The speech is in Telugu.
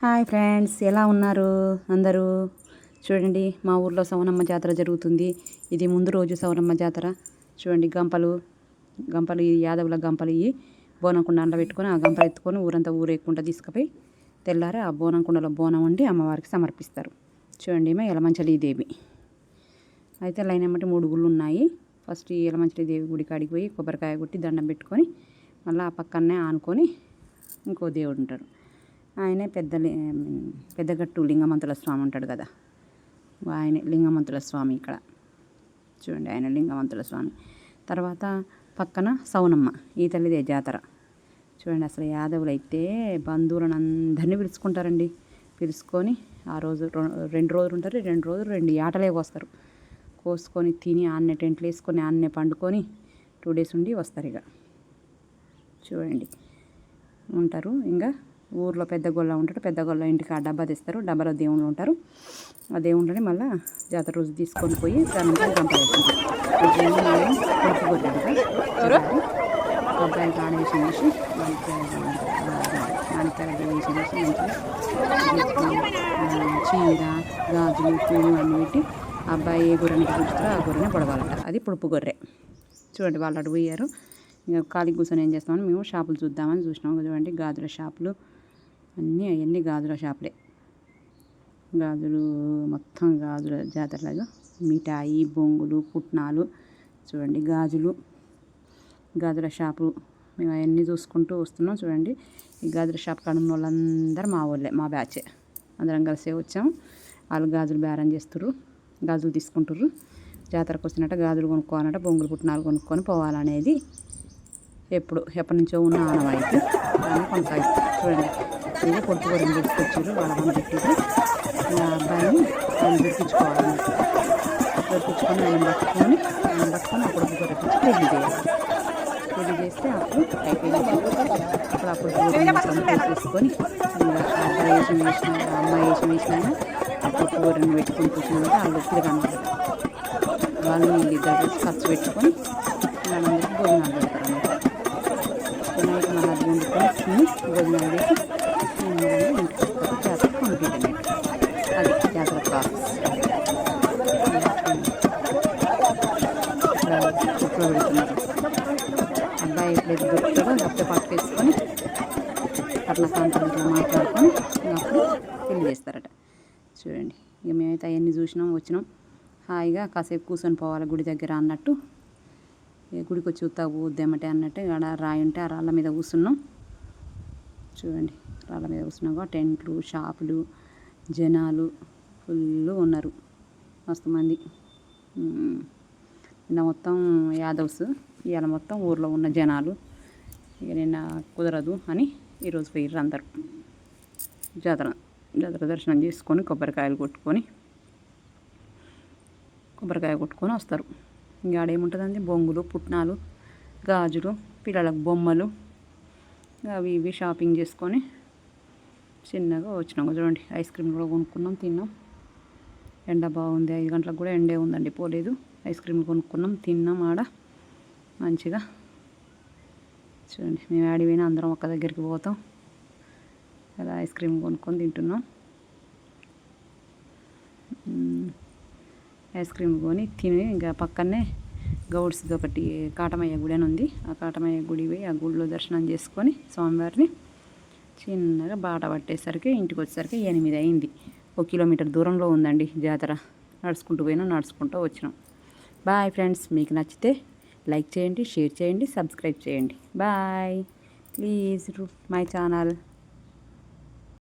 హాయ్ ఫ్రెండ్స్, ఎలా ఉన్నారు అందరూ? చూడండి, మా ఊర్లో సౌనమ్మ జాతర జరుగుతుంది. ఇది ముందు రోజు సౌనమ్మ జాతర. చూడండి, గంపలు ఈ యాదవుల గంపలు ఇవి బోనం కుండ అండ పెట్టుకొని ఆ గంపలు ఎత్తుకొని ఊరంతా ఊరేకుంటా తీసుకుపోయి తెల్లారి ఆ బోనం కుండలో బోనం వండి అమ్మవారికి సమర్పిస్తారు. చూడండి, మా యలమంచలి దేవి అయితే లైన్ ఎమ్మటి 3 గుళ్ళు ఉన్నాయి. ఫస్ట్ ఈ యలమంచలి దేవి గుడి కాడికి పోయి కొబ్బరికాయ కొట్టి దండం పెట్టుకొని మళ్ళీ ఆ పక్కనే ఆనుకొని ఇంకో దేవుడు ఉంటాడు. ఆయనే పెద్దగట్టు లింగమంతుల స్వామి ఉంటాడు కదా, ఆయన లింగమంతుల స్వామి. ఇక్కడ చూడండి, ఆయన లింగమంతుల స్వామి. తర్వాత పక్కన సౌనమ్మ, ఈ తల్లిదే జాతర. చూడండి, అసలు యాదవులు అయితే బంధువులను అందరినీ పిలుచుకుంటారండి. పిలుచుకొని ఆ రోజు 2 రోజులు ఉంటారు. 2 రోజులు 2 యాటలే కోసుకొని తిని ఆన్నే టెంట్లు వేసుకొని ఆన్నే పండుకొని 2 డేస్ ఉండి వస్తారు. ఇక చూడండి ఉంటారు. ఇంకా ఊర్లో పెద్ద గొల్ల ఉంటాడు. పెద్ద గొల్ల ఇంటికి ఆ డబ్బా తెస్తారు. డబ్బాలో దేవుళ్ళు ఉంటారు. ఆ దేవుళ్ళని మళ్ళీ జాతర రోజు తీసుకొని పోయి దాని గంప అబ్బాయి కాడేసి వేసి చీర గాజులు పూలు అన్నీ పెట్టి అబ్బాయి ఏ గొర్రెని కూర్చుతారో ఆ గొర్రెని పొడవాలంట. అది పుడుపు గొర్రె. చూడండి, వాళ్ళు అటు పోయారు. ఇంకా ఖాళీ కూర్చొని ఏం చేస్తామని మేము షాపులు చూద్దామని చూసినాము. చూడండి, గాజుల షాపులు అవన్నీ గాజుల షాపులే. గాజులు మొత్తం గాజుల జాతరలాగా మిఠాయి బొంగులు పుట్నాలు. చూడండి, గాజుల షాపు మేము అవన్నీ చూసుకుంటూ వస్తున్నాం. చూడండి, ఈ గాజుల షాప్ కాడ ఉన్న వాళ్ళందరూ మా వాళ్ళే, మా బ్యాచే. అందరం కలిసే వచ్చాము. వాళ్ళు గాజులు బేరం చేస్తుర్రు, గాజులు తీసుకుంటుర్రు. జాతరకు వచ్చినట్ట గాజులు కొనుక్కోవాలంట, బొంగులు పుట్నాలు కొనుక్కొని పోవాలనేది ఎప్పటి నుంచో ఉన్న ఆనవాయితీ. దాన్ని కొనసాగిస్తారు. చూడండి, ఇది పొడుపు గొర్రెని తీసుకొచ్చారు. వాళ్ళ మనం పెట్టారు. ఆ అబ్బాయిని ఆయన దొరికించుకోవాలన్నట్టు. దొరికించుకొని ఆయన పట్టుకొని ఆ పొడుపు గొర్రెకి పెళ్లి చేయాలి. పెళ్లి చేస్తే అప్పుడు అయిపోయింది. అప్పుడు ఆ పొడుపు గొర్రెని తీసుకొని అబ్బాయి వేసిన అమ్మాయి వేసిన ఆ పొడుపు గొర్రెని పెట్టుకొని కూర్చున్నాక వాళ్ళు ఒత్తిడి కనబడతారు. వాళ్ళు వీళ్ళిద్దరు ఖర్చు పెట్టుకొని వాళ్ళందరికీ భోజనాలు పెడతారు అన్నమాట. వినాయక మహారాజు వండుకొని తిని భోజనాలు చేసి జాతర కంప్లీట్ అన్నట్టు. అది జాతర ప్రాసెస్. ఇప్పుడు పెడుతున్నారు. అబ్బాయి ఎప్పుడైతే దొరుకుతాడో అప్పుడే పట్టు వేసుకొని అట్లా కాంతలు ఇట్లా మాట్లాడుకొని అప్పుడు పెళ్లి చేస్తారట. చూడండి, ఇక మేమైతే అవన్నీ చూసినాం, వచ్చినాం. హాయిగా కాసేపు కూర్చొని పోవాలి గుడి దగ్గర అన్నట్టు. గుడికి వచ్చి ఉత్తా పోద్దామటే అన్నట్టు ఆడ రాయి ఉంటే ఆ రాళ్ళ మీద కూర్చున్నాం. చూడండి, రాళ్ళ మీద కూర్చున్నాక టెంట్లు షాపులు జనాలు ఫుల్ ఉన్నారు, మస్తు మంది. నిన్న మొత్తం యాదవ్స్, ఇవాళ మొత్తం ఊర్లో ఉన్న జనాలు. ఇక నిన్న కుదరదు అని ఈరోజు పోయిర్రు అందరు. జాతర దర్శనం చేసుకొని కొబ్బరికాయ కొట్టుకొని వస్తారు. ఇంకా ఆడేముంటుందండి, బొంగులు పుట్నాలు గాజులు పిల్లలకు బొమ్మలు అవి ఇవి షాపింగ్ చేసుకొని చిన్నగా వచ్చినాం. చూడండి, ఐస్ క్రీమ్ కూడా కొనుక్కున్నాం, తిన్నాం. ఎండ బాగుంది, 5 గంటలకు కూడా ఎండే ఉందండి, పోలేదు. ఐస్ క్రీమ్ కొనుక్కున్నాం, తిన్నాం ఆడ మంచిగా. చూడండి, మేము ఆడిపోయినా అందరం ఒక్క దగ్గరికి పోతాం అలా ఐస్ క్రీమ్ కొనుక్కొని తింటున్నాం. ఐస్ క్రీమ్ కొని తిని ఇంకా పక్కనే గౌడ్స్ది ఒకటి కాటమయ్య గుడి అని ఉంది. ఆ కాటమయ్య గుడి పోయి ఆ గుడిలో దర్శనం చేసుకొని స్వామివారిని చిన్నగా బాట పట్టేసరికి ఇంటికి వచ్చేసరికి 8 అయింది. 1 కిలోమీటర్ దూరంలో ఉందండి జాతర. నడుచుకుంటూ పోయినాం, నడుచుకుంటూ వచ్చినాం. బాయ్ ఫ్రెండ్స్, మీకు నచ్చితే లైక్ చేయండి, షేర్ చేయండి, సబ్స్క్రైబ్ చేయండి. Bye, please my channel.